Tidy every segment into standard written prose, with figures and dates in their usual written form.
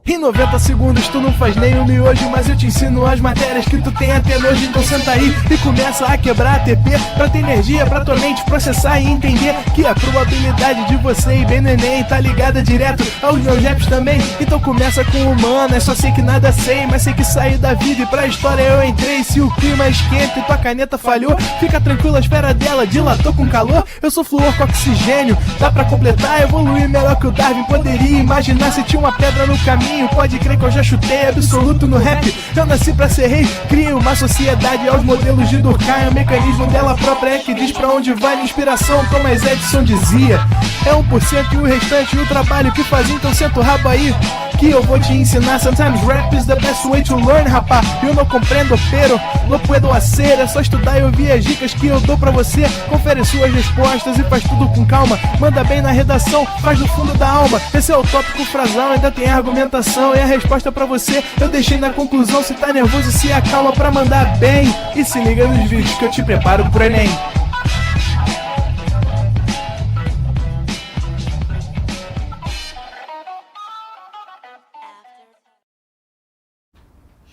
Em 90 segundos tu não faz nem um miojo, mas eu te ensino as matérias que tu tem até nojo. Então senta aí e começa a quebrar a TP pra ter energia pra tua mente processar e entender que a probabilidade de você ir bem no Enem tá ligada direto aos meus raps também. Então começa com humano, é só sei que nada sei, mas sei que saí da vida e pra história eu entrei. Se o clima esquenta e tua caneta falhou, fica tranquilo, a esfera dela dilatou com calor. Eu sou flúor com oxigênio, dá pra completar, evoluir melhor que o Darwin poderia imaginar. Se tinha uma pedra no caminho, pode crer que eu já chutei absoluto no rap. Eu nasci pra ser rei, criei uma sociedade aos modelos de Durkheim. O mecanismo dela própria é que diz pra onde vai minha inspiração. Thomas Edison dizia, é 1% e o restante o trabalho que fazia. Então senta o rabo aí que eu vou te ensinar. Sometimes rap is the best way to learn, rapá. Eu não compreendo, pero não puedo hacer. É só estudar e ouvir as dicas que eu dou pra você. Confere suas respostas e faz tudo com calma. Manda bem na redação, faz do fundo da alma. Esse é o tópico frasal, ainda tem argumentação. E a resposta pra você eu deixei na conclusão. Se tá nervoso, se acalma pra mandar bem. E se liga nos vídeos que eu te preparo pro Enem.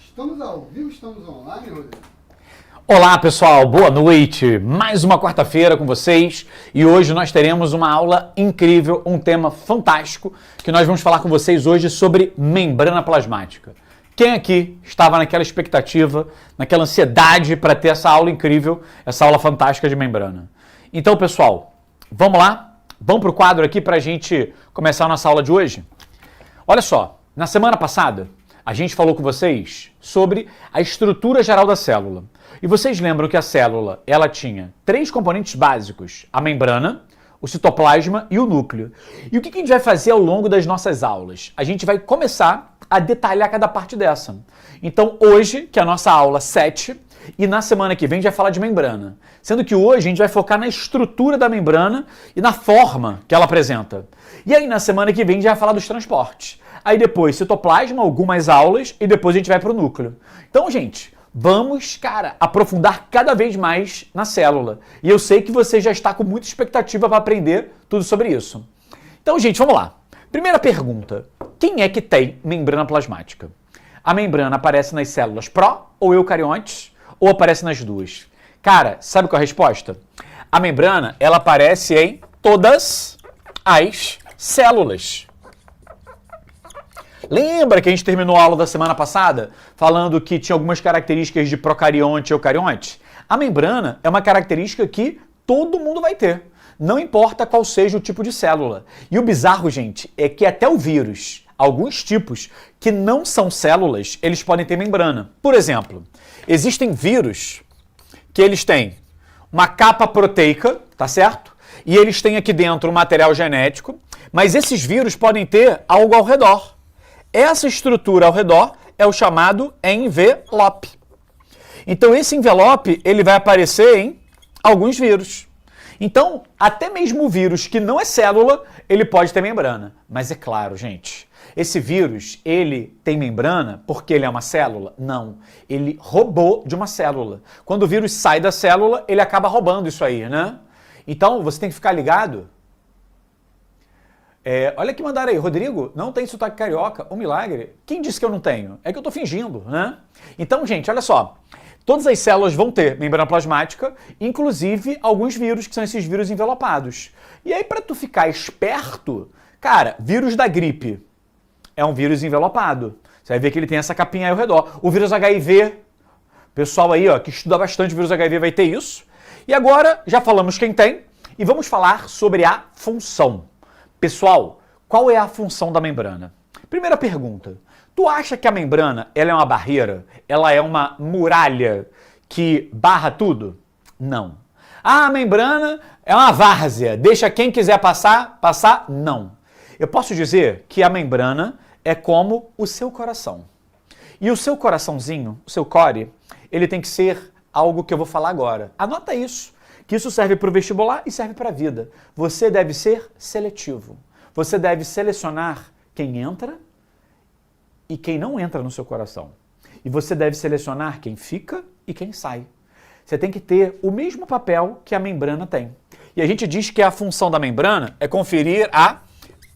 Estamos ao vivo, estamos online, Rodrigo? Olá pessoal, boa noite! Mais uma quarta-feira com vocês e hoje nós teremos uma aula incrível, um tema fantástico que nós vamos falar com vocês hoje sobre membrana plasmática. Quem aqui estava naquela expectativa, naquela ansiedade para ter essa aula incrível, essa aula fantástica de membrana? Então pessoal, vamos lá? Vamos para o quadro aqui para a gente começar a nossa aula de hoje? Olha só, na semana passada a gente falou com vocês sobre a estrutura geral da célula. E vocês lembram que a célula, ela tinha 3 componentes básicos, a membrana, o citoplasma e o núcleo. E o que a gente vai fazer ao longo das nossas aulas? A gente vai começar a detalhar cada parte dessa. Então hoje, que é a nossa aula 7, e na semana que vem a gente vai falar de membrana. Sendo que hoje a gente vai focar na estrutura da membrana e na forma que ela apresenta. E aí na semana que vem a gente vai falar dos transportes. Aí depois citoplasma, algumas aulas, e depois a gente vai para o núcleo. Então, gente, vamos, aprofundar cada vez mais na célula. E eu sei que você já está com muita expectativa para aprender tudo sobre isso. Então, gente, vamos lá. Primeira pergunta. Quem é que tem membrana plasmática? A membrana aparece nas células pró ou eucariontes ou aparece nas duas? Cara, sabe qual é a resposta? A membrana, ela aparece em todas as células. Lembra que a gente terminou a aula da semana passada falando que tinha algumas características de procarionte e eucarionte? A membrana é uma característica que todo mundo vai ter, não importa qual seja o tipo de célula. E o bizarro, gente, é que até o vírus, alguns tipos que não são células, eles podem ter membrana. Por exemplo, existem vírus que eles têm uma capa proteica, tá certo? E eles têm aqui dentro um material genético, mas esses vírus podem ter algo ao redor. Essa estrutura ao redor é o chamado envelope. Então esse envelope ele vai aparecer em alguns vírus. Então, até mesmo o vírus que não é célula, ele pode ter membrana. Mas é claro, gente, esse vírus, ele tem membrana porque ele é uma célula? Não, ele roubou de uma célula. Quando o vírus sai da célula, ele acaba roubando isso aí, né? Então, você tem que ficar ligado. Olha que mandaram aí, Rodrigo, não tem sotaque carioca, um milagre. Quem disse que eu não tenho? É que eu tô fingindo, né? Então, gente, olha só. Todas as células vão ter membrana plasmática, inclusive alguns vírus, que são esses vírus envelopados. E aí, para tu ficar esperto, cara, vírus da gripe é um vírus envelopado. Você vai ver que ele tem essa capinha aí ao redor. O vírus HIV, pessoal aí, ó, que estuda bastante vírus HIV vai ter isso. E agora, já falamos quem tem, e vamos falar sobre a função. Pessoal, qual é a função da membrana? Primeira pergunta. Tu acha que a membrana ela é uma barreira? Ela é uma muralha que barra tudo? Não. Ah, a membrana é uma várzea. Deixa quem quiser passar, passar? Não. Eu posso dizer que a membrana é como o seu coração. E o seu coraçãozinho, o seu core, ele tem que ser algo que eu vou falar agora. Anota isso. Que isso serve para o vestibular e serve para a vida. Você deve ser seletivo. Você deve selecionar quem entra e quem não entra no seu coração. E você deve selecionar quem fica e quem sai. você tem que ter o mesmo papel que a membrana tem. E a gente diz que a função da membrana é conferir a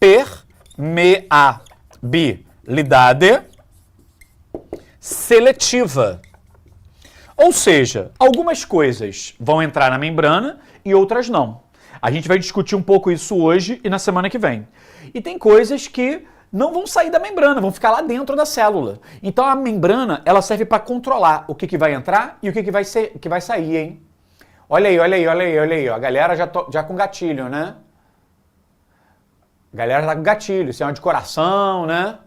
permeabilidade seletiva. Ou seja, algumas coisas vão entrar na membrana e outras não. A gente vai discutir um pouco isso hoje e na semana que vem. E tem coisas que não vão sair da membrana, vão ficar lá dentro da célula. Então a membrana, ela serve para controlar o que vai entrar e o que vai sair, hein? Olha aí, olha aí, olha aí, olha aí. Ó. A galera já com gatilho, né? A galera tá com gatilho, sinal de coração, né?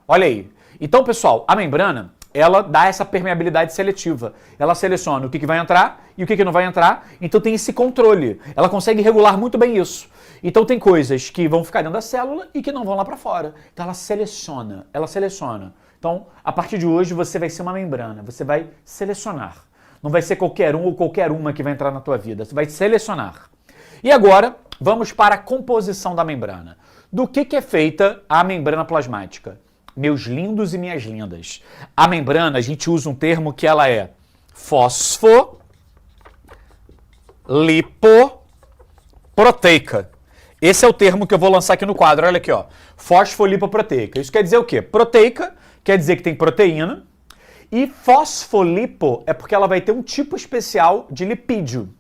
Olha aí. Então, pessoal, a membrana, ela dá essa permeabilidade seletiva. Ela seleciona o que vai entrar e o que não vai entrar. Então tem esse controle. Ela consegue regular muito bem isso. Então tem coisas que vão ficar dentro da célula e que não vão lá para fora. Então ela seleciona, ela seleciona. Então, a partir de hoje você vai ser uma membrana, você vai selecionar. Não vai ser qualquer um ou qualquer uma que vai entrar na tua vida, você vai selecionar. E agora, vamos para a composição da membrana. Do que é feita a membrana plasmática? Meus lindos e minhas lindas. A membrana, a gente usa um termo que ela é fosfolipoproteica. Esse é o termo que eu vou lançar aqui no quadro. Olha aqui, ó. Fosfolipoproteica. Isso quer dizer o quê? Proteica quer dizer que tem proteína. E fosfolipo é porque ela vai ter um tipo especial de lipídio,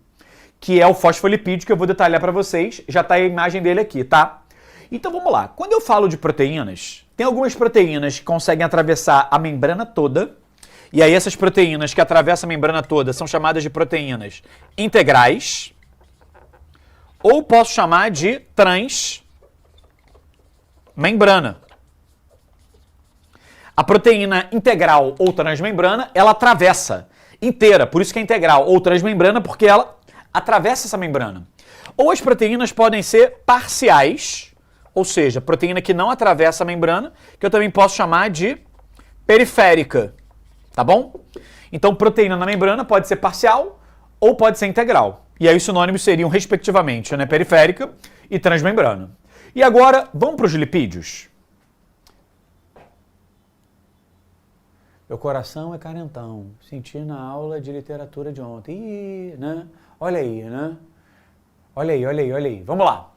que é o fosfolipídio, que eu vou detalhar para vocês. Já está a imagem dele aqui, tá? Então vamos lá. Quando eu falo de proteínas, tem algumas proteínas que conseguem atravessar a membrana toda. E aí essas proteínas que atravessam a membrana toda são chamadas de proteínas integrais. Ou posso chamar de transmembrana. A proteína integral ou transmembrana, ela atravessa inteira, por isso que é integral, ou transmembrana, porque ela atravessa essa membrana. Ou as proteínas podem ser parciais, ou seja, proteína que não atravessa a membrana, que eu também posso chamar de periférica, tá bom? Então, proteína na membrana pode ser parcial ou pode ser integral. E aí os sinônimos seriam, respectivamente, né, periférica e transmembrana. E agora, vamos para os lipídios. Meu coração é carentão, senti na aula de literatura de ontem. Ih, né? Olha aí, né? Olha aí, olha aí, olha aí. Vamos lá.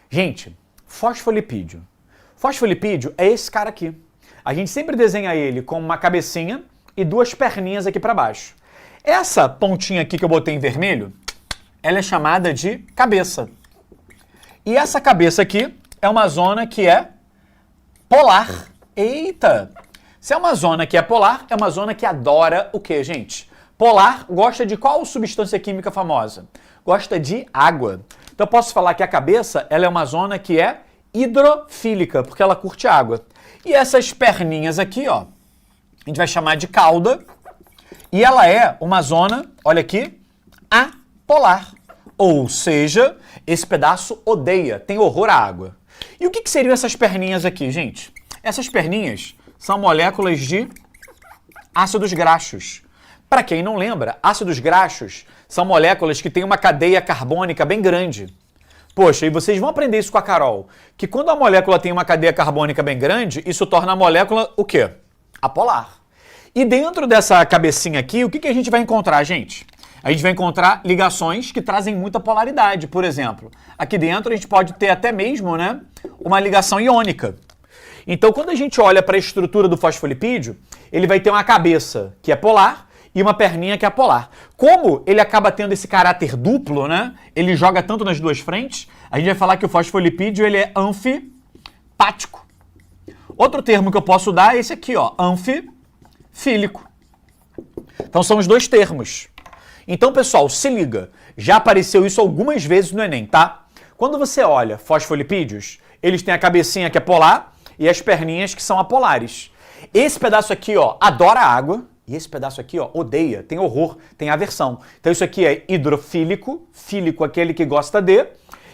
Gente, fosfolipídio. Fosfolipídio é esse cara aqui. A gente sempre desenha ele com uma cabecinha e duas perninhas aqui para baixo. Essa pontinha aqui que eu botei em vermelho, ela é chamada de cabeça. E essa cabeça aqui é uma zona que é polar. Eita! Se é uma zona que é polar, é uma zona que adora o quê, gente? Polar gosta de qual substância química famosa? Gosta de água. Então eu posso falar que a cabeça, ela é uma zona que é hidrofílica, porque ela curte água. E essas perninhas aqui, ó, a gente vai chamar de cauda. E ela é uma zona, olha aqui, apolar. Ou seja, esse pedaço odeia, tem horror à água. E o que seriam essas perninhas aqui, gente? Essas perninhas são moléculas de ácidos graxos. Para quem não lembra, ácidos graxos são moléculas que têm uma cadeia carbônica bem grande. Poxa, e vocês vão aprender isso com a Carol, que quando a molécula tem uma cadeia carbônica bem grande, isso torna a molécula o quê? Apolar. E dentro dessa cabecinha aqui, o que a gente vai encontrar, gente? A gente vai encontrar ligações que trazem muita polaridade. Por exemplo, aqui dentro a gente pode ter até mesmo, né, uma ligação iônica. Então, quando a gente olha para a estrutura do fosfolipídio, ele vai ter uma cabeça que é polar e uma perninha que é apolar. Como ele acaba tendo esse caráter duplo, né? Ele joga tanto nas duas frentes, a gente vai falar que o fosfolipídio ele é anfipático. Outro termo que eu posso dar é esse aqui, ó, anfifílico. Então, são os dois termos. Então, pessoal, se liga. Já apareceu isso algumas vezes no Enem, tá? Quando você olha fosfolipídios, eles têm a cabecinha que é polar e as perninhas que são apolares. Esse pedaço aqui, ó, adora água. E esse pedaço aqui, ó, odeia, tem horror, tem aversão. Então isso aqui é hidrofílico, fílico aquele que gosta de.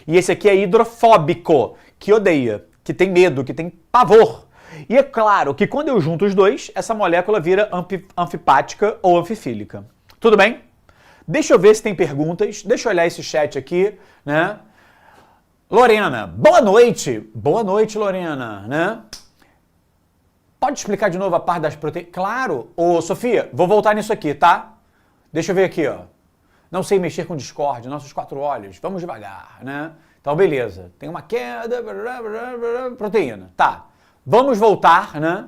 E esse aqui é hidrofóbico, que odeia, que tem medo, que tem pavor. E é claro que quando eu junto os dois, essa molécula vira anfipática ou anfifílica. Tudo bem? Deixa eu ver se tem perguntas. Deixa eu olhar esse chat aqui, né? Lorena, boa noite. Boa noite, Lorena, né? Pode explicar de novo a parte das proteínas? Claro. Ô, Sofia, vou voltar nisso aqui, tá? Deixa eu ver aqui, ó. Não sei mexer com Discord, nossos 4 olhos. Vamos devagar, né? Então, beleza. Tem uma queda, proteína. Tá. Vamos voltar, né?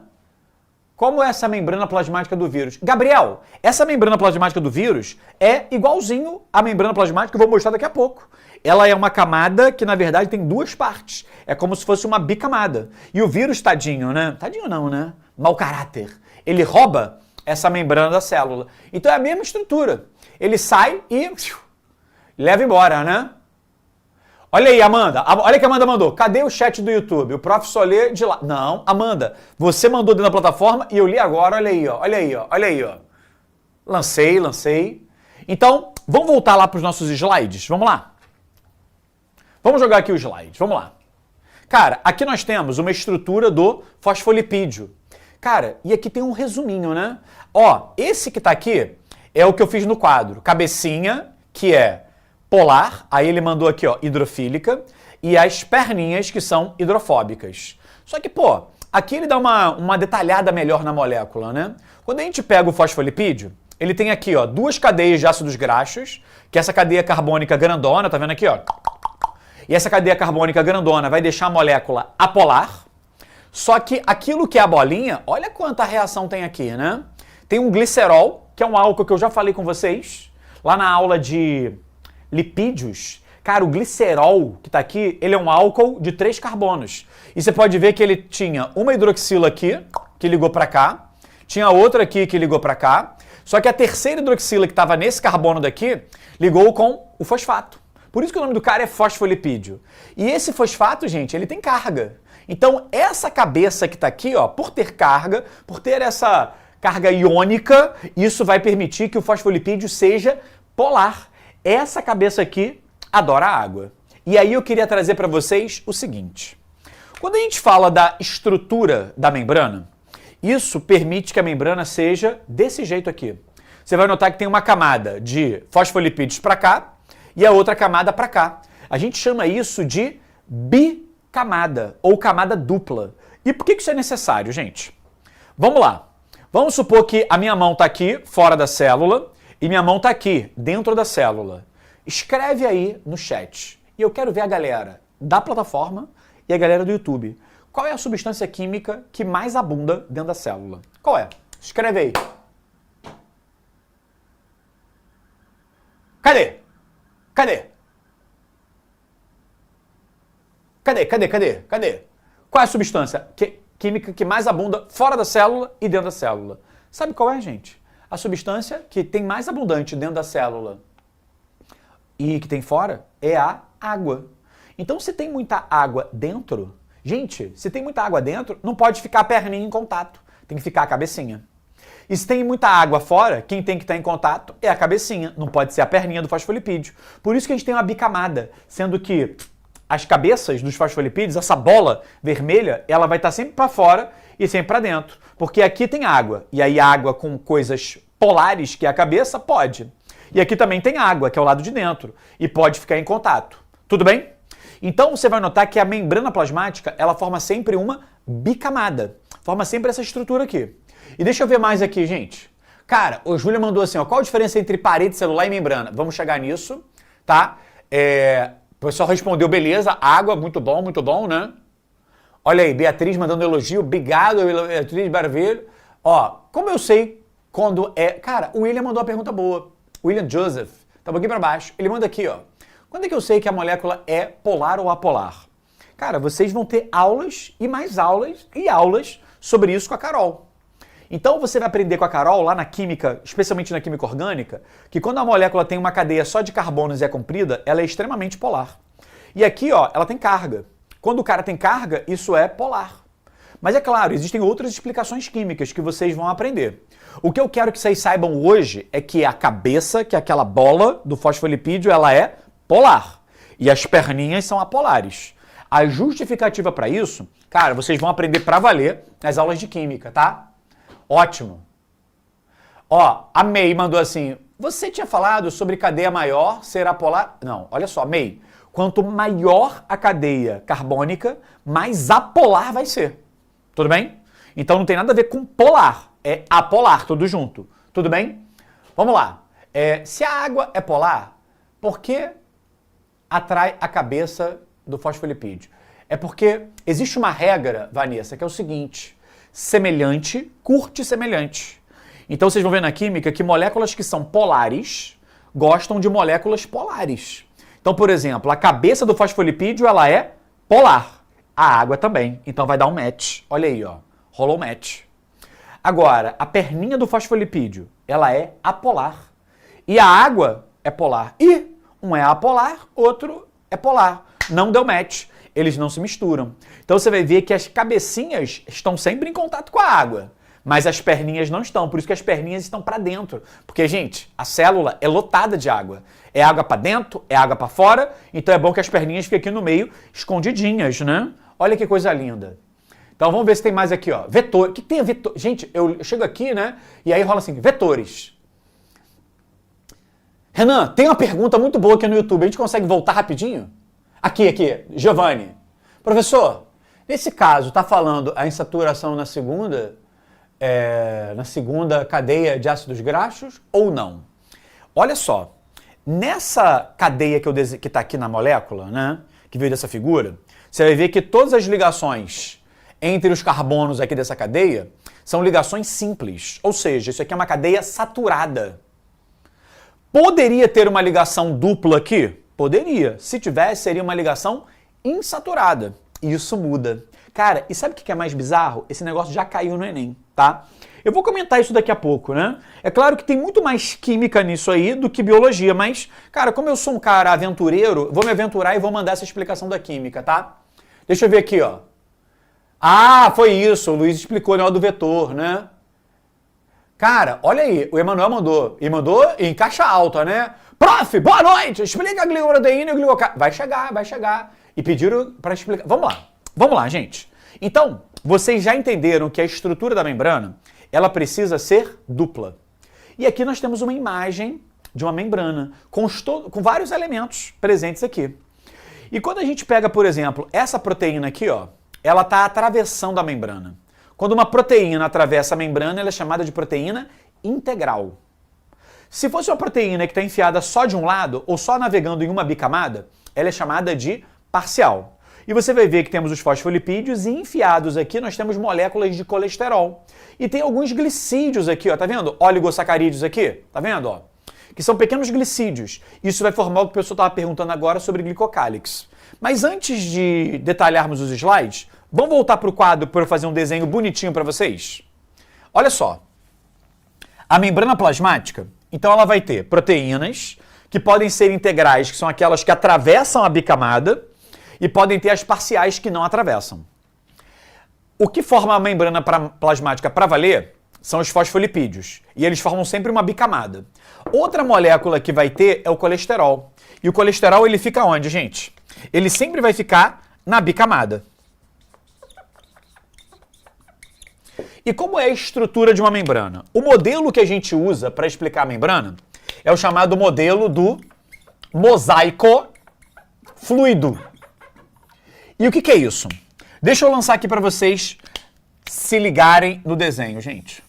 Como é essa membrana plasmática do vírus? Gabriel, essa membrana plasmática do vírus é igualzinho à membrana plasmática que eu vou mostrar daqui a pouco. Ela é uma camada que, na verdade, tem 2 partes. É como se fosse uma bicamada. E o vírus, tadinho, né? Tadinho não, né? Mau caráter. Ele rouba essa membrana da célula. Então é a mesma estrutura. Ele sai e leva embora, né? Olha aí, Amanda. Olha que a Amanda mandou. Cadê o chat do YouTube? O prof só lê de lá. Não, Amanda, você mandou dentro da plataforma e eu li agora. Olha aí, ó. Olha aí, ó. Olha aí, ó. Lancei. Então, vamos voltar lá para os nossos slides. Vamos lá. Vamos jogar aqui os slides. Vamos lá. Cara, aqui nós temos uma estrutura do fosfolipídio. Cara, e aqui tem um resuminho, né? Ó, esse que tá aqui é o que eu fiz no quadro. Cabecinha, que é polar, aí ele mandou aqui, ó, hidrofílica, e as perninhas, que são hidrofóbicas. Só que, pô, aqui ele dá uma detalhada melhor na molécula, né? Quando a gente pega o fosfolipídio, ele tem aqui, ó, 2 cadeias de ácidos graxos, que é essa cadeia carbônica grandona, tá vendo aqui, ó? E essa cadeia carbônica grandona vai deixar a molécula apolar. Só que aquilo que é a bolinha, olha quanta reação tem aqui, né? Tem um glicerol, que é um álcool que eu já falei com vocês, lá na aula de lipídios. Cara, o glicerol que tá aqui, ele é um álcool de 3 carbonos. E você pode ver que ele tinha uma hidroxila aqui, que ligou para cá, tinha outra aqui que ligou para cá, só que a terceira hidroxila que estava nesse carbono daqui, ligou com o fosfato. Por isso que o nome do cara é fosfolipídio. E esse fosfato, gente, ele tem carga. Então, essa cabeça que está aqui, ó, por ter carga, por ter essa carga iônica, isso vai permitir que o fosfolipídio seja polar. Essa cabeça aqui adora água. E aí eu queria trazer para vocês o seguinte. Quando a gente fala da estrutura da membrana, isso permite que a membrana seja desse jeito aqui. Você vai notar que tem uma camada de fosfolipídios para cá e a outra camada para cá. A gente chama isso de bicamada ou camada dupla. E por que isso é necessário, gente? Vamos lá. Vamos supor que a minha mão está aqui fora da célula e minha mão está aqui dentro da célula. Escreve aí no chat. E eu quero ver a galera da plataforma e a galera do YouTube. Qual é a substância química que mais abunda dentro da célula? Qual é? Escreve aí. Cadê? Qual é a substância química que mais abunda fora da célula e dentro da célula? Sabe qual é, gente? A substância que tem mais abundante dentro da célula e que tem fora é a água. Então, se tem muita água dentro, gente, se tem muita água dentro, não pode ficar a perninha em contato, tem que ficar a cabecinha. E se tem muita água fora, quem tem que estar em contato é a cabecinha, não pode ser a perninha do fosfolipídio. Por isso que a gente tem uma bicamada, sendo que as cabeças dos fosfolipídios, essa bola vermelha, ela vai estar sempre para fora e sempre para dentro. Porque aqui tem água, e aí água com coisas polares, que é a cabeça, pode. E aqui também tem água, que é o lado de dentro, e pode ficar em contato. Tudo bem? Então você vai notar que a membrana plasmática, ela forma sempre uma bicamada. Forma sempre essa estrutura aqui. E deixa eu ver mais aqui, gente. Cara, o Júlia mandou assim, ó, qual a diferença entre parede celular e membrana? Vamos chegar nisso, tá? O pessoal respondeu, beleza, água, muito bom, né? Olha aí, Beatriz mandando elogio, obrigado, Beatriz Barbeiro. Ó, como eu sei quando é... Cara, o William mandou uma pergunta boa. William Joseph, tá um pouquinho pra baixo. Ele manda aqui, ó. Quando é que eu sei que a molécula é polar ou apolar? Cara, vocês vão ter aulas e mais aulas e aulas sobre isso com a Carol. Então você vai aprender com a Carol lá na química, especialmente na química orgânica, que quando a molécula tem uma cadeia só de carbonos e é comprida, ela é extremamente polar. E aqui, ó, ela tem carga. Quando o cara tem carga, isso é polar. Mas é claro, existem outras explicações químicas que vocês vão aprender. O que eu quero que vocês saibam hoje é que a cabeça, que é aquela bola do fosfolipídio, ela é polar. E as perninhas são apolares. A justificativa para isso, cara, vocês vão aprender para valer nas aulas de química, tá? Ótimo. Ó, a May mandou assim, você tinha falado sobre cadeia maior ser apolar? Não, olha só, May, quanto maior a cadeia carbônica, mais apolar vai ser. Tudo bem? Então não tem nada a ver com polar, é apolar, tudo junto. Tudo bem? Vamos lá. Se a água é polar, por que atrai a cabeça do fosfolipídio? É porque existe uma regra, Vanessa, que é o seguinte: semelhante curte semelhante. Então vocês vão ver na química que moléculas que são polares gostam de moléculas polares. Então, por exemplo, a cabeça do fosfolipídio ela é polar. A água também. Então vai dar um match. Olha aí, ó. Rolou match. Agora, a perninha do fosfolipídio, ela é apolar. E a água é polar. E um é apolar, outro é polar. Não deu match. Eles não se misturam. Então você vai ver que as cabecinhas estão sempre em contato com a água, mas as perninhas não estão. Por isso que as perninhas estão para dentro. Porque, gente, a célula é lotada de água. É água para dentro, é água para fora. Então é bom que as perninhas fiquem aqui no meio, escondidinhas, né? Olha que coisa linda. Então vamos ver se tem mais aqui, ó. Vetor. O que tem a vetor? Gente, eu chego aqui, né? E aí rola assim, vetores. Renan, tem uma pergunta muito boa aqui no YouTube. A gente consegue voltar rapidinho? Aqui, Giovanni. Professor, nesse caso, está falando a insaturação na segunda cadeia de ácidos graxos ou não? Olha só, nessa cadeia que está aqui na molécula, né, que veio dessa figura, você vai ver que todas as ligações entre os carbonos aqui dessa cadeia são ligações simples, ou seja, isso aqui é uma cadeia saturada. Poderia ter uma ligação dupla aqui? Poderia. Se tivesse, seria uma ligação insaturada. E isso muda. Cara, e sabe o que é mais bizarro? Esse negócio já caiu no Enem, tá? Eu vou comentar isso daqui a pouco, né? É claro que tem muito mais química nisso aí do que biologia, mas, cara, como eu sou um cara aventureiro, vou me aventurar e vou mandar essa explicação da química, tá? Deixa eu ver aqui, ó. Ah, foi isso, o Luiz explicou, né, do vetor, né? Cara, olha aí, o Emanuel mandou. E mandou em caixa alta, né? Prof, boa noite! Explica a glicoproteína e o glicocálcio. Vai chegar. E pediram para explicar. Vamos lá, gente. Então, vocês já entenderam que a estrutura da membrana, ela precisa ser dupla. E aqui nós temos uma imagem de uma membrana com vários elementos presentes aqui. E quando a gente pega, por exemplo, essa proteína aqui, ó, ela está atravessando a membrana. Quando uma proteína atravessa a membrana, ela é chamada de proteína integral. Se fosse uma proteína que está enfiada só de um lado ou só navegando em uma bicamada, ela é chamada de parcial. E você vai ver que temos os fosfolipídios e enfiados aqui nós temos moléculas de colesterol. E tem alguns glicídios aqui, ó, tá vendo? Oligosacarídeos aqui, tá vendo, ó? Que são pequenos glicídios. Isso vai formar o que o pessoal estava perguntando agora sobre glicocálix. Mas antes de detalharmos os slides, vamos voltar para o quadro para eu fazer um desenho bonitinho para vocês? Olha só. A membrana plasmática, então ela vai ter proteínas que podem ser integrais, que são aquelas que atravessam a bicamada, e podem ter as parciais que não atravessam. O que forma a membrana plasmática para valer são os fosfolipídios, e eles formam sempre uma bicamada. Outra molécula que vai ter é o colesterol. E o colesterol ele fica onde, gente? Ele sempre vai ficar na bicamada. E como é a estrutura de uma membrana? O modelo que a gente usa para explicar a membrana é o chamado modelo do mosaico fluido. E o que é isso? Deixa eu lançar aqui para vocês se ligarem no desenho, gente.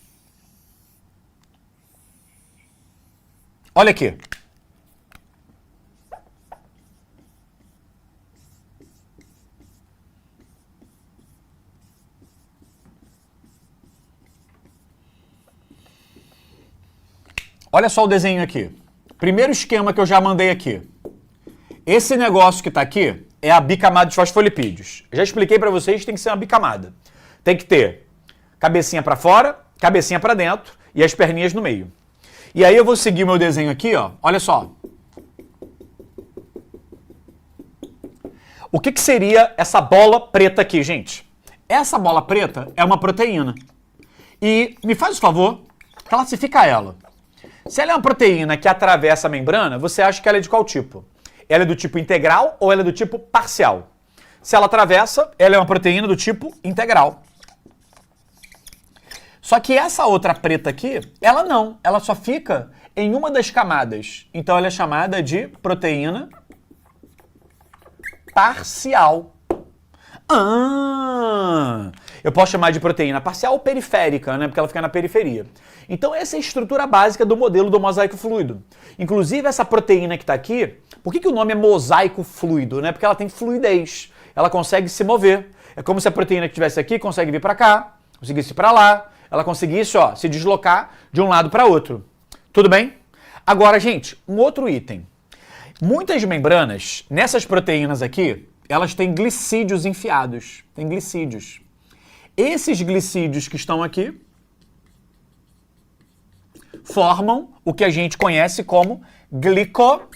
Olha aqui. Olha só o desenho aqui. Primeiro esquema que eu já mandei aqui. Esse negócio que está aqui é a bicamada de fosfolipídios. Já expliquei para vocês que tem que ser uma bicamada. Tem que ter cabecinha para fora, cabecinha para dentro e as perninhas no meio. E aí eu vou seguir o meu desenho aqui, ó. Olha só. O que seria essa bola preta aqui, gente? Essa bola preta é uma proteína. E me faz o favor, classifica ela. Se ela é uma proteína que atravessa a membrana, você acha que ela é de qual tipo? Ela é do tipo integral ou ela é do tipo parcial? Se ela atravessa, ela é uma proteína do tipo integral. Só que essa outra preta aqui, ela não. Ela só fica em uma das camadas. Então ela é chamada de proteína parcial. Eu posso chamar de proteína parcial ou periférica, né? Porque ela fica na periferia. Então essa é a estrutura básica do modelo do mosaico fluido. Inclusive essa proteína que está aqui, por que o nome é mosaico fluido? Né? Porque ela tem fluidez, ela consegue se mover. É como se a proteína que estivesse aqui consegue vir para cá, conseguisse ir para lá, ela conseguisse se deslocar de um lado para outro. Tudo bem? Agora, gente, um outro item. Muitas membranas, nessas proteínas aqui, elas têm glicídios enfiados. Tem glicídios. Esses glicídios que estão aqui formam o que a gente conhece como glicocálix.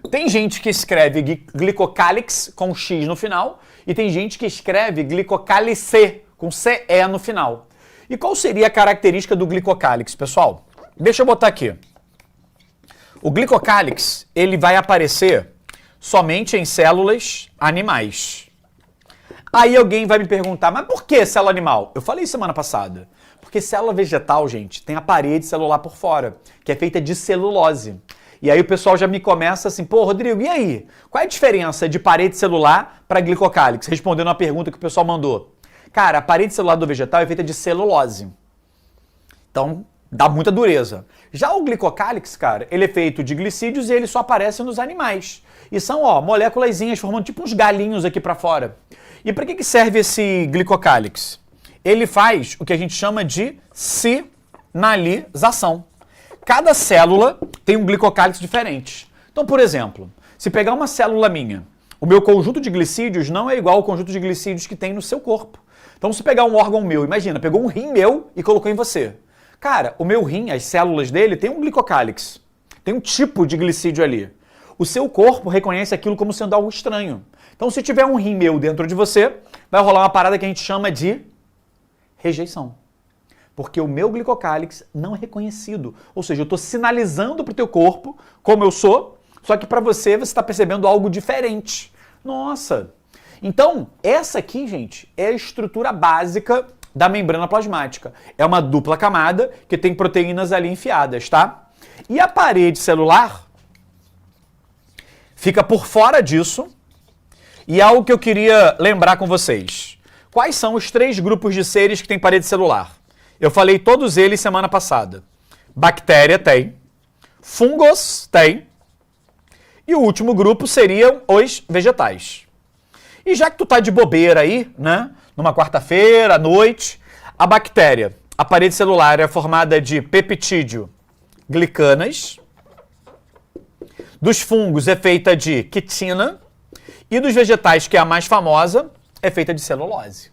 Tem gente que escreve glicocálix com X no final e tem gente que escreve glicocálice com CE no final. E qual seria a característica do glicocálix, pessoal? Deixa eu botar aqui. O glicocálix, ele vai aparecer somente em células animais. Aí alguém vai me perguntar, mas por que célula animal? Eu falei semana passada. Porque célula vegetal, gente, tem a parede celular por fora, que é feita de celulose. E aí o pessoal já me começa assim, pô, Rodrigo, e aí? Qual é a diferença de parede celular para glicocálix? Respondendo a pergunta que o pessoal mandou. Cara, a parede celular do vegetal é feita de celulose. Então, dá muita dureza. Já o glicocálix, cara, ele é feito de glicídios e ele só aparece nos animais. E são, moléculazinhas formando tipo uns galinhos aqui para fora. E para que serve esse glicocálix? Ele faz o que a gente chama de sinalização. Cada célula tem um glicocálix diferente. Então, por exemplo, se pegar uma célula minha, o meu conjunto de glicídios não é igual ao conjunto de glicídios que tem no seu corpo. Então, se pegar um órgão meu, imagina, pegou um rim meu e colocou em você. Cara, o meu rim, as células dele, tem um glicocálix. Tem um tipo de glicídio ali. O seu corpo reconhece aquilo como sendo algo estranho. Então, se tiver um rim meu dentro de você, vai rolar uma parada que a gente chama de rejeição. Porque o meu glicocálix não é reconhecido. Ou seja, eu estou sinalizando para o teu corpo como eu sou, só que para você está percebendo algo diferente. Nossa! Então, essa aqui, gente, é a estrutura básica da membrana plasmática. É uma dupla camada que tem proteínas ali enfiadas, tá? E a parede celular fica por fora disso. E algo que eu queria lembrar com vocês. Quais são os 3 grupos de seres que têm parede celular? Eu falei todos eles semana passada. Bactéria tem, fungos tem, e o último grupo seriam os vegetais. E já que tu tá de bobeira aí, né, numa quarta-feira, à noite, a bactéria, a parede celular é formada de peptídeo, glicanas, dos fungos é feita de quitina, e dos vegetais, que é a mais famosa, é feita de celulose.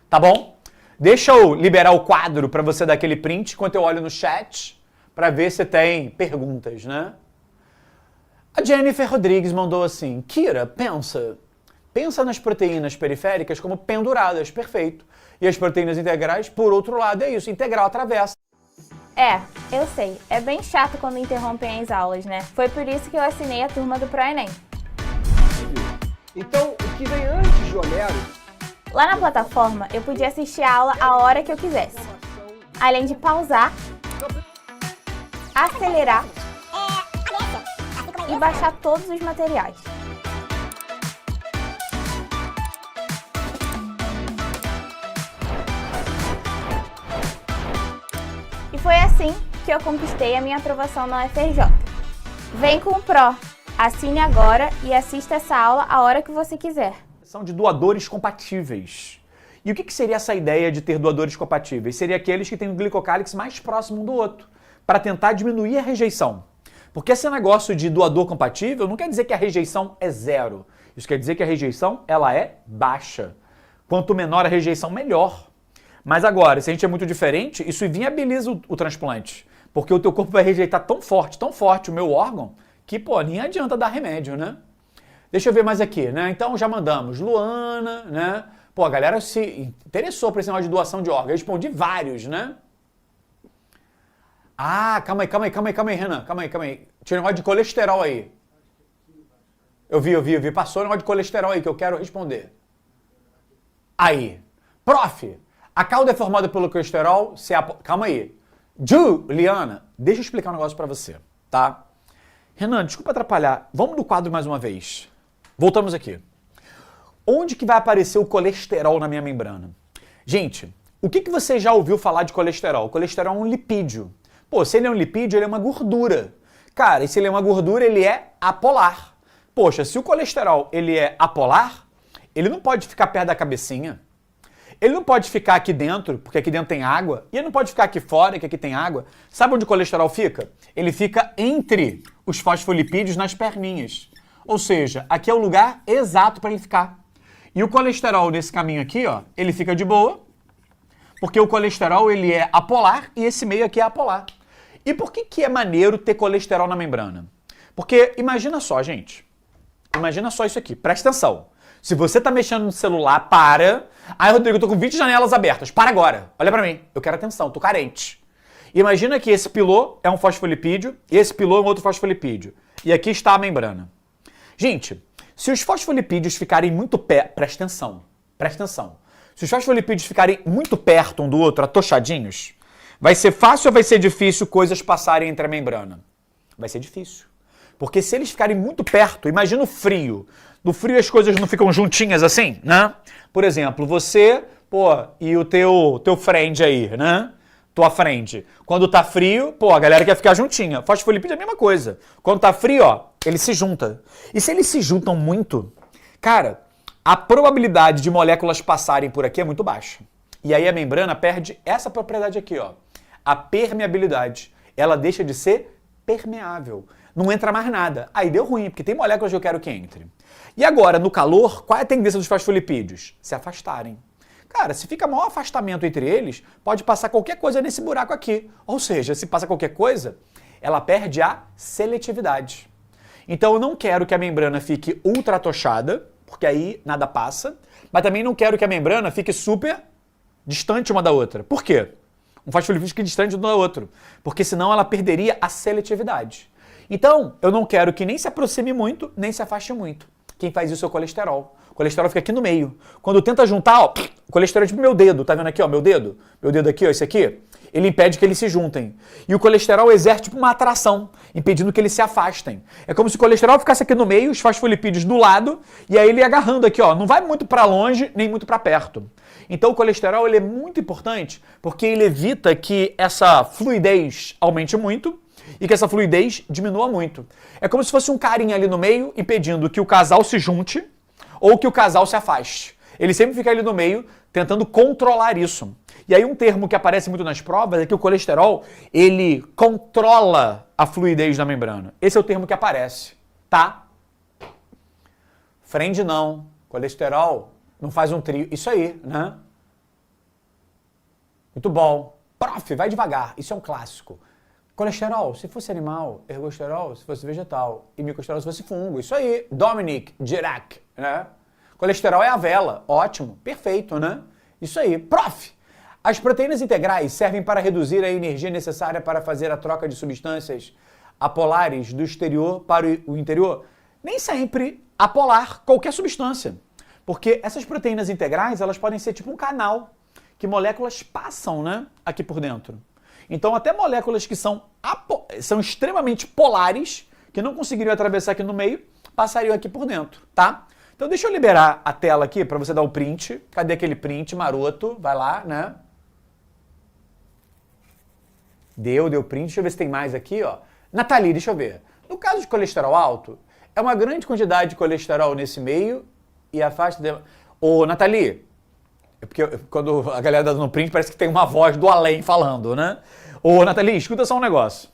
Tá bom? Deixa eu liberar o quadro para você dar aquele print enquanto eu olho no chat para ver se tem perguntas, né? A Jennifer Rodrigues mandou assim: Kira, pensa nas proteínas periféricas como penduradas, perfeito. E as proteínas integrais, por outro lado, é isso, integral atravessa. É, eu sei, é bem chato quando interrompem as aulas, né? Foi por isso que eu assinei a turma do ProEnem. Então, o que vem antes de Homero? Lá na plataforma, eu podia assistir a aula a hora que eu quisesse. Além de pausar, acelerar e baixar todos os materiais. E foi assim que eu conquistei a minha aprovação na UFRJ. Vem com o Pro! Assine agora e assista essa aula a hora que você quiser. São de doadores compatíveis. E o que seria essa ideia de ter doadores compatíveis? Seria aqueles que têm o glicocálix mais próximo um do outro, para tentar diminuir a rejeição. Porque esse negócio de doador compatível não quer dizer que a rejeição é 0. Isso quer dizer que a rejeição ela é baixa. Quanto menor a rejeição, melhor. Mas agora, se a gente é muito diferente, isso inviabiliza o transplante. Porque o teu corpo vai rejeitar tão forte o meu órgão, que, pô, nem adianta dar remédio, né? Deixa eu ver mais aqui, né? Então já mandamos. Luana, né? Pô, a galera se interessou por esse negócio de doação de órgãos. Eu respondi vários, né? Ah, calma aí, Renan. Calma aí. Tinha um negócio de colesterol aí. Eu vi. Passou o negócio de colesterol aí que eu quero responder. Aí. Prof, a cauda é formada pelo colesterol? Calma aí. Juliana, deixa eu explicar um negócio pra você, tá? Renan, desculpa atrapalhar. Vamos no quadro mais uma vez. Voltamos aqui. onde que vai aparecer o colesterol na minha membrana? Gente, o que você já ouviu falar de colesterol? O colesterol é um lipídio. Pô, se ele é um lipídio, ele é uma gordura. Cara, e se ele é uma gordura, ele é apolar. Poxa, se o colesterol ele é apolar, ele não pode ficar perto da cabecinha. Ele não pode ficar aqui dentro, porque aqui dentro tem água. E ele não pode ficar aqui fora, que aqui tem água. Sabe onde o colesterol fica? Ele fica entre os fosfolipídios nas perninhas. Ou seja, aqui é o lugar exato para ele ficar. E o colesterol nesse caminho aqui, ó, ele fica de boa, porque o colesterol ele é apolar e esse meio aqui é apolar. E por que é maneiro ter colesterol na membrana? Porque imagina só, gente. Imagina só isso aqui, presta atenção. Se você tá mexendo no celular, para. Ai, Rodrigo, eu tô com 20 janelas abertas. Para agora. Olha pra mim. Eu quero atenção, tô carente. Imagina que esse pilô é um fosfolipídio e esse pilô é um outro fosfolipídio. E aqui está a membrana. Gente, se os fosfolipídios ficarem muito perto... Presta atenção. Presta atenção. Se os fosfolipídios ficarem muito perto um do outro, atochadinhos, vai ser fácil ou vai ser difícil coisas passarem entre a membrana? Vai ser difícil. Porque se eles ficarem muito perto, imagina o frio. No frio as coisas não ficam juntinhas assim, né? Por exemplo, você, e o teu friend aí, né? Tua friend. Quando tá frio, a galera quer ficar juntinha. Fosfolipídio é a mesma coisa. Quando tá frio, ele se junta. E se eles se juntam muito, cara, a probabilidade de moléculas passarem por aqui é muito baixa. E aí a membrana perde essa propriedade aqui, ó. A permeabilidade. Ela deixa de ser permeável. Não entra mais nada. Aí deu ruim, porque tem moléculas que eu quero que entre. E agora, no calor, qual é a tendência dos fosfolipídios? Se afastarem. Cara, se fica maior afastamento entre eles, pode passar qualquer coisa nesse buraco aqui. Ou seja, se passa qualquer coisa, ela perde a seletividade. Então eu não quero que a membrana fique ultra atochada, porque aí nada passa, mas também não quero que a membrana fique super distante uma da outra. Por quê? Um fosfolipídio fica distante um do outro, porque senão ela perderia a seletividade. Então, eu não quero que nem se aproxime muito, nem se afaste muito. Quem faz isso é o colesterol. O colesterol fica aqui no meio. Quando tenta juntar, o colesterol é tipo meu dedo. Tá vendo aqui, meu dedo? Meu dedo aqui, esse aqui. Ele impede que eles se juntem. E o colesterol exerce tipo uma atração, impedindo que eles se afastem. É como se o colesterol ficasse aqui no meio, os fosfolipídios do lado, e aí ele agarrando aqui, não vai muito para longe, nem muito para perto. Então o colesterol ele é muito importante, porque ele evita que essa fluidez aumente muito, e que essa fluidez diminua muito. É como se fosse um carinha ali no meio, impedindo que o casal se junte ou que o casal se afaste. Ele sempre fica ali no meio, tentando controlar isso. E aí um termo que aparece muito nas provas é que o colesterol, ele controla a fluidez da membrana. Esse é o termo que aparece, tá? Friend não, colesterol não faz um trio. Isso aí, né? Muito bom. Prof, vai devagar, isso é um clássico. Colesterol, se fosse animal, ergosterol, se fosse vegetal, e micosterol, se fosse fungo. Isso aí, Dominic Dirac, né? Colesterol é a vela, ótimo, perfeito, né? Isso aí. Prof, as proteínas integrais servem para reduzir a energia necessária para fazer a troca de substâncias apolares do exterior para o interior? Nem sempre apolar qualquer substância, porque essas proteínas integrais, elas podem ser tipo um canal que moléculas passam, né, aqui por dentro. Então, até moléculas que são extremamente polares, que não conseguiriam atravessar aqui no meio, passariam aqui por dentro, tá? Então, deixa eu liberar a tela aqui para você dar o print. Cadê aquele print maroto? Vai lá, né? Deu print. Deixa eu ver se tem mais aqui, ó. Nathalie, deixa eu ver. No caso de colesterol alto, é uma grande quantidade de colesterol nesse meio e afasta... Ô, Nathalie, é porque quando a galera dá no print, parece que tem uma voz do além falando, né? Ô, Nathalie, escuta só um negócio.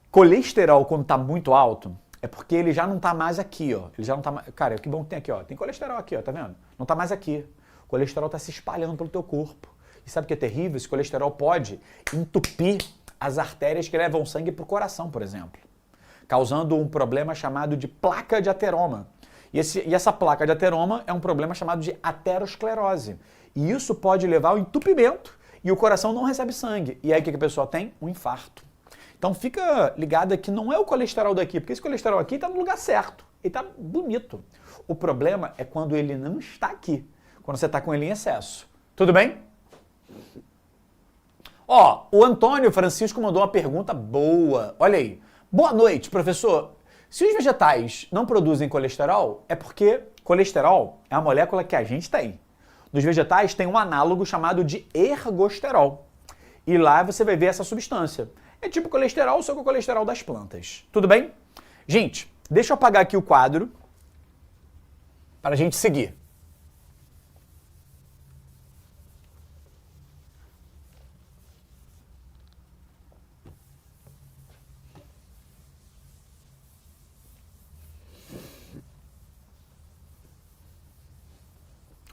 Colesterol, quando tá muito alto, é porque ele já não tá mais aqui, ó. Ele já não tá mais... Cara, que bom que tem aqui, ó. Tem colesterol aqui, ó, tá vendo? Não tá mais aqui. O colesterol tá se espalhando pelo teu corpo. E sabe o que é terrível? Esse colesterol pode entupir as artérias que levam sangue pro coração, por exemplo, causando um problema chamado de placa de ateroma. E essa placa de ateroma é um problema chamado de aterosclerose. E isso pode levar ao entupimento e o coração não recebe sangue. E aí o que a pessoa tem? Um infarto. Então fica ligado que não é o colesterol daqui, porque esse colesterol aqui está no lugar certo. Ele está bonito. O problema é quando ele não está aqui, quando você está com ele em excesso. Tudo bem? Ó, o Antônio Francisco mandou uma pergunta boa. Olha aí. Boa noite, professor. Se os vegetais não produzem colesterol, é porque colesterol é a molécula que a gente tem. Nos vegetais tem um análogo chamado de ergosterol. E lá você vai ver essa substância. É tipo colesterol, só que o colesterol das plantas. Tudo bem? Gente, deixa eu apagar aqui o quadro para a gente seguir.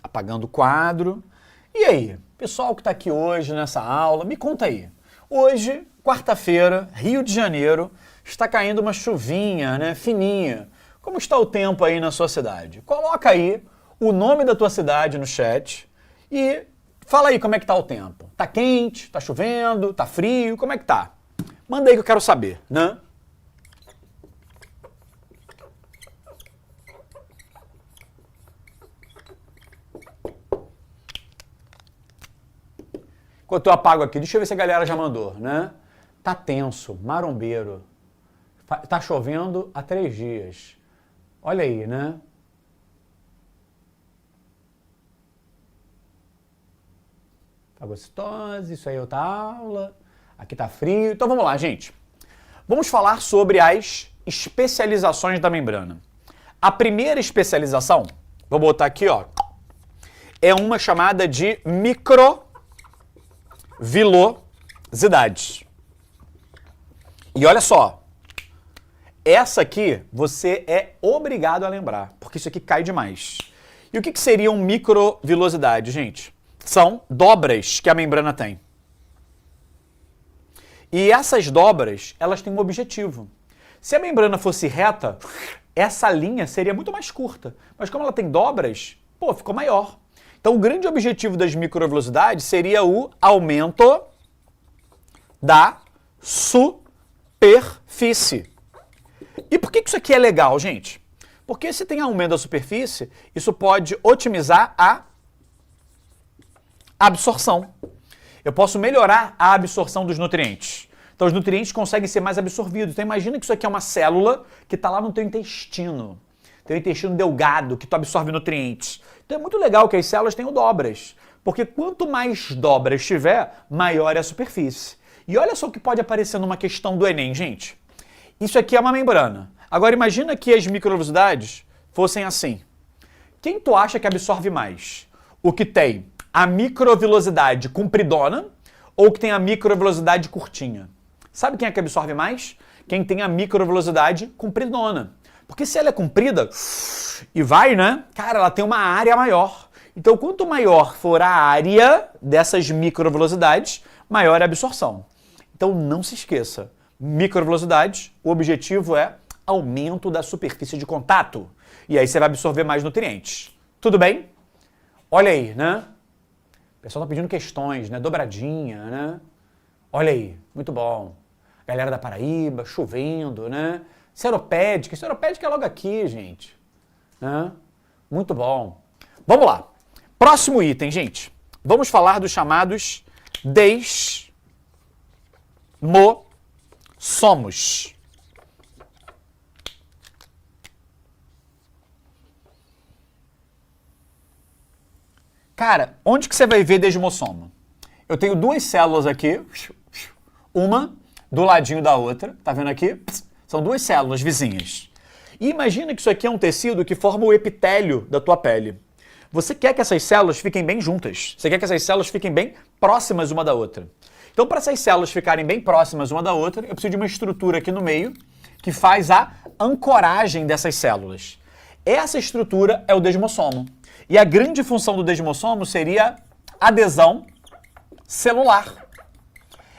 Apagando o quadro. E aí, pessoal que está aqui hoje nessa aula, me conta aí. Hoje, quarta-feira, Rio de Janeiro, está caindo uma chuvinha, né, fininha. Como está o tempo aí na sua cidade? Coloca aí o nome da tua cidade no chat e fala aí como é que tá o tempo. Tá quente? Tá chovendo? Tá frio? Como é que tá? Manda aí que eu quero saber, né? Enquanto eu apago aqui, deixa eu ver se a galera já mandou, né? Tá tenso, marombeiro. Tá chovendo há 3 dias. Olha aí, né? Tá gostosa, isso aí é outra aula. Aqui tá frio. Então vamos lá, gente. Vamos falar sobre as especializações da membrana. A primeira especialização, vou botar aqui, ó, é uma chamada de microvilosidade. E olha só, essa aqui você é obrigado a lembrar, porque isso aqui cai demais. E o que seriam microvilosidade, gente? São dobras que a membrana tem. E essas dobras, elas têm um objetivo. Se a membrana fosse reta, essa linha seria muito mais curta. Mas como ela tem dobras, pô, ficou maior. Então o grande objetivo das microvilosidades seria o aumento da superfície. E por que isso aqui é legal, gente? Porque se tem aumento da superfície, isso pode otimizar a absorção. Eu posso melhorar a absorção dos nutrientes. Então os nutrientes conseguem ser mais absorvidos. Então imagina que isso aqui é uma célula que está lá no teu intestino. Teu intestino delgado, que tu absorve nutrientes. Então é muito legal que as células tenham dobras. Porque quanto mais dobras tiver, maior é a superfície. E olha só o que pode aparecer numa questão do Enem, gente. Isso aqui é uma membrana. Agora imagina que as microvilosidades fossem assim. Quem tu acha que absorve mais? O que tem a microvilosidade compridona ou que tem a microvilosidade curtinha? Sabe quem é que absorve mais? Quem tem a microvilosidade compridona. Porque se ela é comprida e vai, né? Cara, ela tem uma área maior. Então, quanto maior for a área dessas microvelocidades, maior é a absorção. Então, não se esqueça. Microvelocidades, o objetivo é aumento da superfície de contato. E aí você vai absorver mais nutrientes. Tudo bem? Olha aí, né? O pessoal tá pedindo questões, né? Dobradinha, né? Olha aí, muito bom. Galera da Paraíba, chovendo, né? Seropédica é logo aqui, gente. Né? Muito bom. Vamos lá. Próximo item, gente. Vamos falar dos chamados desmossomos. Cara, onde que você vai ver desmossomo? Eu tenho 2 células aqui, uma do ladinho da outra, tá vendo aqui? São 2 células vizinhas. E imagina que isso aqui é um tecido que forma o epitélio da tua pele. Você quer que essas células fiquem bem juntas. Você quer que essas células fiquem bem próximas uma da outra. Então, para essas células ficarem bem próximas uma da outra, eu preciso de uma estrutura aqui no meio que faz a ancoragem dessas células. Essa estrutura é o desmossomo. E a grande função do desmossomo seria adesão celular.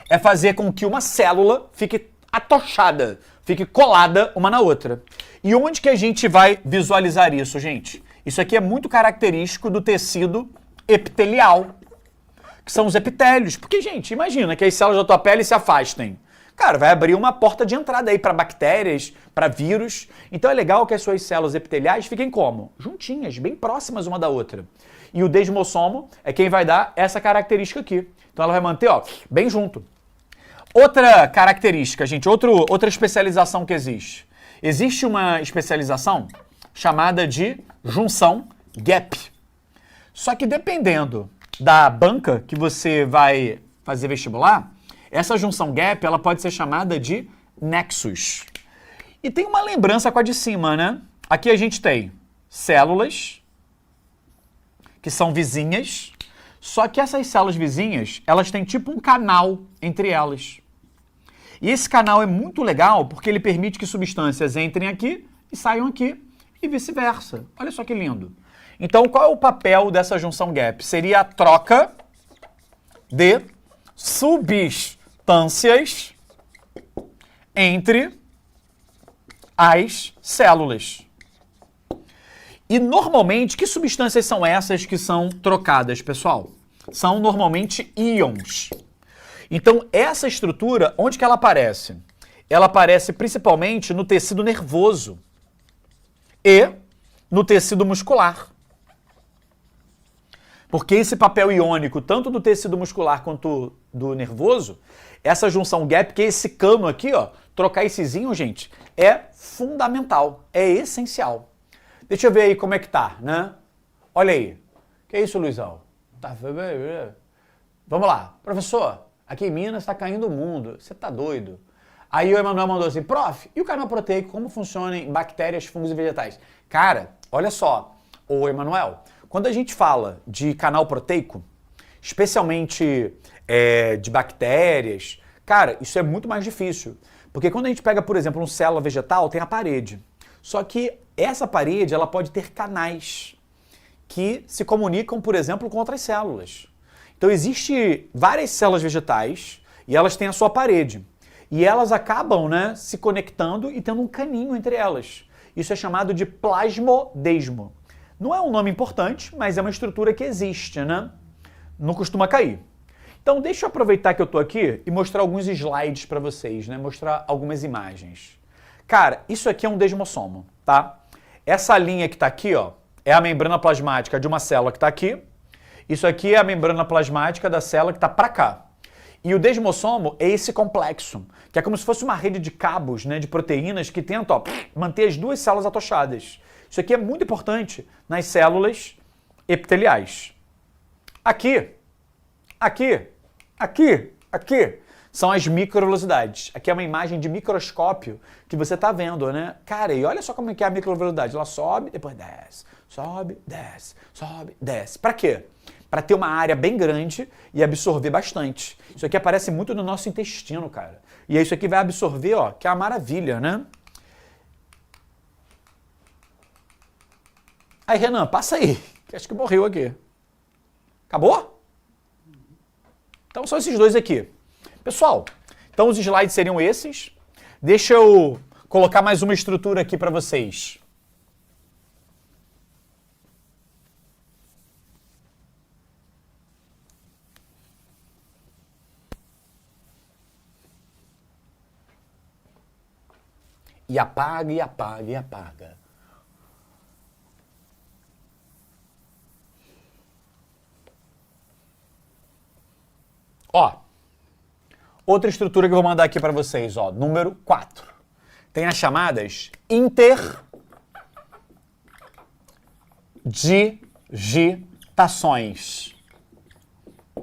É fazer com que uma célula fique atochada, fique colada uma na outra. E onde que a gente vai visualizar isso, gente? Isso aqui é muito característico do tecido epitelial, que são os epitélios. Porque, gente, imagina que as células da tua pele se afastem. Cara, vai abrir uma porta de entrada aí para bactérias, para vírus. Então é legal que as suas células epiteliais fiquem como? Juntinhas, bem próximas uma da outra. E o desmossomo é quem vai dar essa característica aqui. Então ela vai manter, ó, bem junto. Outra característica, gente, outra especialização que existe. Existe uma especialização chamada de junção gap. Só que dependendo da banca que você vai fazer vestibular, essa junção gap ela pode ser chamada de nexus. E tem uma lembrança com a de cima, né? Aqui a gente tem células que são vizinhas, só que essas células vizinhas, elas têm tipo um canal entre elas. E esse canal é muito legal porque ele permite que substâncias entrem aqui e saiam aqui e vice-versa. Olha só que lindo. Então, qual é o papel dessa junção gap? Seria a troca de substâncias entre as células. E normalmente, que substâncias são essas que são trocadas, pessoal? São normalmente íons. Então, essa estrutura, onde que ela aparece? Ela aparece principalmente no tecido nervoso e no tecido muscular. Porque esse papel iônico, tanto do tecido muscular quanto do nervoso, essa junção gap, que é esse cano aqui, ó, trocar esses íons, gente, é fundamental, é essencial. Deixa eu ver aí como é que tá, né? Olha aí. Que é isso, Luizão? Tá... Vamos lá. Professor, aqui em Minas está caindo o mundo. Você tá doido? Aí o Emanuel mandou assim, prof, e o canal proteico, como funciona em bactérias, fungos e vegetais? Cara, olha só, ô Emanuel, quando a gente fala de canal proteico, especialmente de bactérias, cara, isso é muito mais difícil. Porque quando a gente pega, por exemplo, uma célula vegetal, tem a parede. Só que essa parede, ela pode ter canais que se comunicam, por exemplo, com outras células. Então, existe várias células vegetais e elas têm a sua parede. E elas acabam, né, se conectando e tendo um caninho entre elas. Isso é chamado de plasmodesmo. Não é um nome importante, mas é uma estrutura que existe, né? Não costuma cair. Então, deixa eu aproveitar que eu estou aqui e mostrar alguns slides para vocês, né? Mostrar algumas imagens. Cara, isso aqui é um desmossomo, tá? Essa linha que está aqui, ó, é a membrana plasmática de uma célula que está aqui. Isso aqui é a membrana plasmática da célula que está para cá. E o desmossomo é esse complexo, que é como se fosse uma rede de cabos, né, de proteínas que tenta, ó, manter as duas células atochadas. Isso aqui é muito importante nas células epiteliais. Aqui são as microvelocidades. Aqui é uma imagem de microscópio que você está vendo, né? Cara, e olha só como é que é a microvelocidade. Ela sobe, depois desce, sobe, desce, sobe, desce. Para quê? Para ter uma área bem grande e absorver bastante. Isso aqui aparece muito no nosso intestino, cara. E isso aqui vai absorver, ó, que é uma maravilha, né? Aí, Renan, passa aí, que acho que morreu aqui. Acabou? Então são esses dois aqui. Pessoal, então os slides seriam esses. Deixa eu colocar mais uma estrutura aqui para vocês. E apaga, e apaga, e apaga. Ó, outra estrutura que eu vou mandar aqui para vocês, ó, número 4. Tem as chamadas interdigitações. O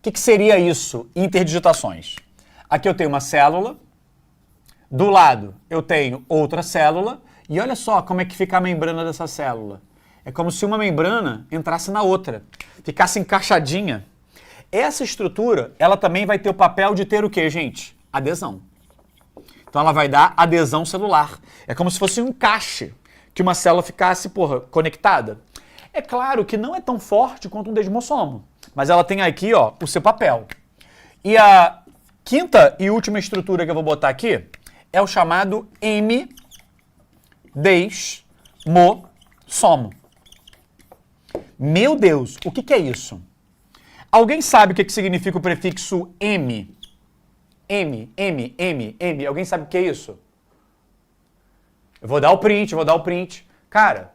que seria isso, interdigitações? Aqui eu tenho uma célula, do lado eu tenho outra célula, e olha só como é que fica a membrana dessa célula. É como se uma membrana entrasse na outra, ficasse encaixadinha. Essa estrutura, ela também vai ter o papel de ter o quê, gente? Adesão. Então ela vai dar adesão celular. É como se fosse um encaixe, que uma célula ficasse, conectada. É claro que não é tão forte quanto um desmossomo, mas ela tem aqui, ó, o seu papel. E a quinta e última estrutura que eu vou botar aqui é o chamado M-desmossomo. Meu Deus, o que é isso? Alguém sabe o que significa o prefixo M? M. Alguém sabe o que é isso? Eu vou dar o print. Cara,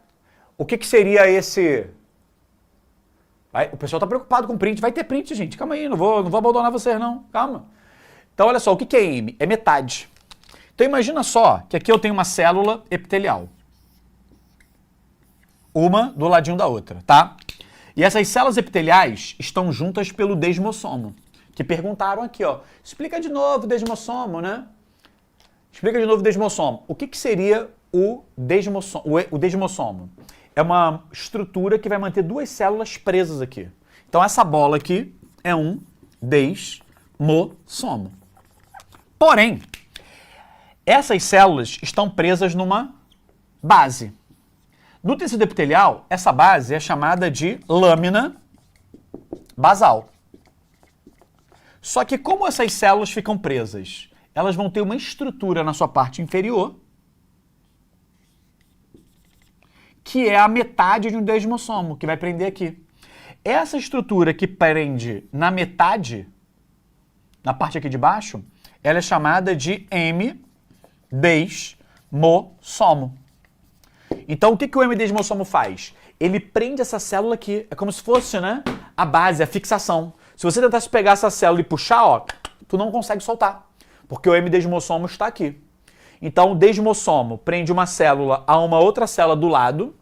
o que seria esse... O pessoal tá preocupado com print. Vai ter print, gente. Calma aí, não vou abandonar vocês, não. Calma. Então, olha só, o que é M? É metade. Então imagina só que aqui eu tenho uma célula epitelial. Uma do ladinho da outra, tá? E essas células epiteliais estão juntas pelo desmossomo. Que perguntaram aqui, ó. Explica de novo o desmossomo, né? Explica de novo o desmossomo. O que seria o desmossomo? É uma estrutura que vai manter duas células presas aqui. Então essa bola aqui é um desmossomo. Porém, essas células estão presas numa base. No tecido epitelial, essa base é chamada de lâmina basal. Só que como essas células ficam presas? Elas vão ter uma estrutura na sua parte inferior, que é a metade de um desmossomo, que vai prender aqui. Essa estrutura que prende na metade, na parte aqui de baixo, ela é chamada de M-desmossomo. Então, o que o M-desmossomo faz? Ele prende essa célula aqui. É como se fosse, né, a base, a fixação. Se você tentasse pegar essa célula e puxar, ó, tu não consegue soltar, porque o M-desmossomo está aqui. Então, o desmossomo prende uma célula a uma outra célula do lado,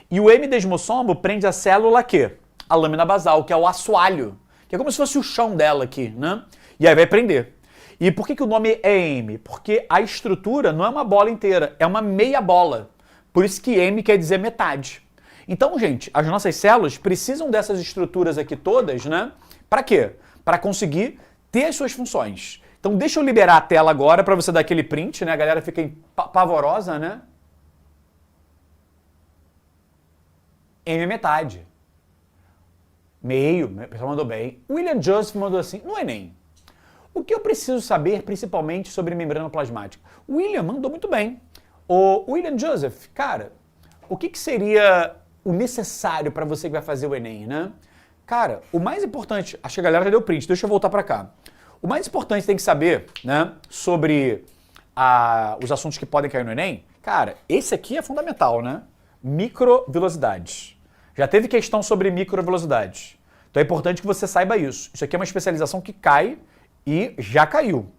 e o M-desmossomo prende a célula aqui, a lâmina basal, que é o assoalho, que é como se fosse o chão dela aqui, né? E aí vai prender. E por que o nome é M? Porque a estrutura não é uma bola inteira, é uma meia bola. Por isso que M quer dizer metade. Então, gente, as nossas células precisam dessas estruturas aqui todas, né? Para quê? Para conseguir ter as suas funções. Então, deixa eu liberar a tela agora para você dar aquele print, né? A galera fica pavorosa, né? M é metade. Meio, o pessoal mandou bem. William Joseph mandou assim, no Enem. O que eu preciso saber, principalmente, sobre membrana plasmática? O William mandou muito bem. O William Joseph, cara, o que seria o necessário para você que vai fazer o Enem, né? Cara, o mais importante, acho que a galera já deu print, deixa eu voltar para cá. O mais importante que tem que saber, né, sobre os assuntos que podem cair no Enem, cara, esse aqui é fundamental, né? Microvelocidades. Já teve questão sobre microvelocidades. Então é importante que você saiba isso. Isso aqui é uma especialização que cai e já caiu.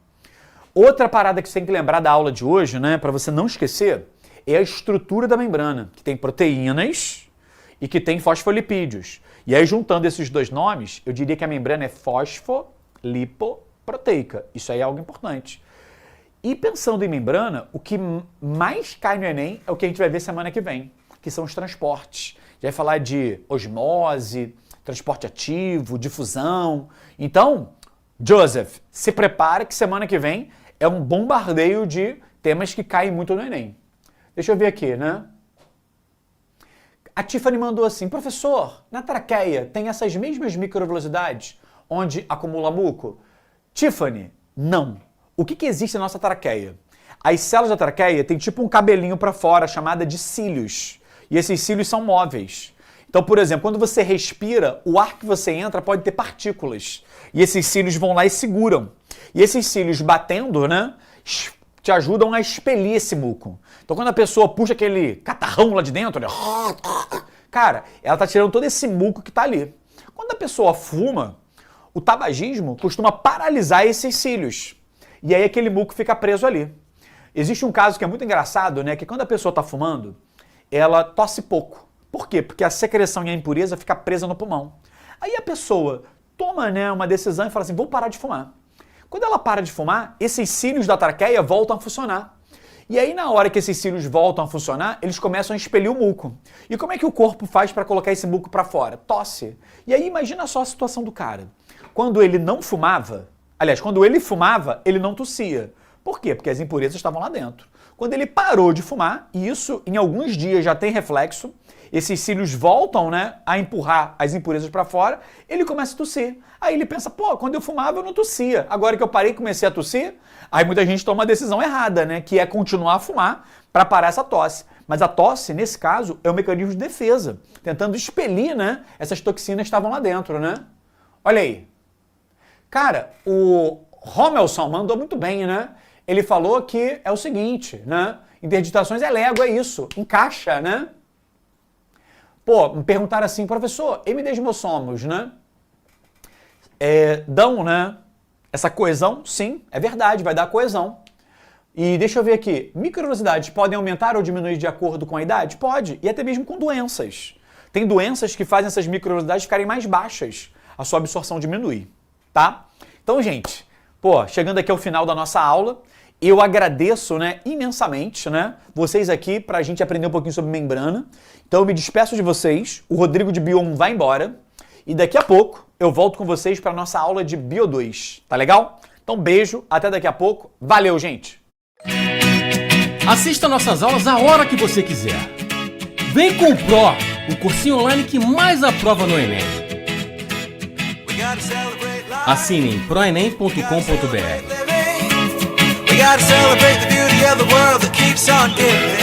Outra parada que você tem que lembrar da aula de hoje, né, para você não esquecer, é a estrutura da membrana, que tem proteínas e que tem fosfolipídios. E aí, juntando esses dois nomes, eu diria que a membrana é fosfolipoproteica. Isso aí é algo importante. E pensando em membrana, o que mais cai no Enem é o que a gente vai ver semana que vem, que são os transportes. A gente vai falar de osmose, transporte ativo, difusão. Então, Joseph, se prepara que semana que vem é um bombardeio de temas que caem muito no Enem. Deixa eu ver aqui, né? A Tiffany mandou assim, professor, na traqueia tem essas mesmas microvelocidades onde acumula muco? Tiffany, não. O que existe na nossa traqueia? As células da traqueia têm tipo um cabelinho para fora chamada de cílios. E esses cílios são móveis. Então, por exemplo, quando você respira, o ar que você entra pode ter partículas. E esses cílios vão lá e seguram. E esses cílios batendo, né, te ajudam a expelir esse muco. Então, quando a pessoa puxa aquele catarrão lá de dentro, né, cara, ela tá tirando todo esse muco que tá ali. Quando a pessoa fuma, o tabagismo costuma paralisar esses cílios. E aí aquele muco fica preso ali. Existe um caso que é muito engraçado, né, que quando a pessoa tá fumando, ela tosse pouco. Por quê? Porque a secreção e a impureza fica presa no pulmão. Aí a pessoa toma, né, uma decisão e fala assim, vou parar de fumar. Quando ela para de fumar, esses cílios da traqueia voltam a funcionar. E aí, na hora que esses cílios voltam a funcionar, eles começam a expelir o muco. E como é que o corpo faz para colocar esse muco para fora? Tosse. E aí, imagina só a situação do cara. Quando ele não fumava, aliás, quando ele fumava, ele não tossia. Por quê? Porque as impurezas estavam lá dentro. Quando ele parou de fumar, e isso em alguns dias já tem reflexo, esses cílios voltam, né, a empurrar as impurezas para fora, ele começa a tossir. Aí ele pensa, pô, quando eu fumava eu não tossia. Agora que eu parei e comecei a tossir, aí muita gente toma uma decisão errada, né, que é continuar a fumar para parar essa tosse. Mas a tosse, nesse caso, é um mecanismo de defesa, tentando expelir, né, essas toxinas que estavam lá dentro, né? Olha aí. Cara, o Romelson mandou muito bem, né? Ele falou que é o seguinte, né? Interditações é Lego, é isso. Encaixa, né? Pô, me perguntaram assim, professor, M-desmossomos, né? Dão, né? Essa coesão? Sim, é verdade, vai dar coesão. E deixa eu ver aqui, microvelocidades podem aumentar ou diminuir de acordo com a idade? Pode, e até mesmo com doenças. Tem doenças que fazem essas microvelocidades ficarem mais baixas, a sua absorção diminui, tá? Então, gente, chegando aqui ao final da nossa aula, eu agradeço, imensamente, vocês aqui pra gente aprender um pouquinho sobre membrana. Então eu me despeço de vocês, o Rodrigo de Bio 1 vai embora e daqui a pouco eu volto com vocês para nossa aula de Bio 2, tá legal? Então beijo, até daqui a pouco, valeu, gente! Assista nossas aulas a hora que você quiser. Vem com o Pro, o cursinho online que mais aprova no Enem. Assine em proenem.com.br. We gotta celebrate the beauty of the world that keeps on giving.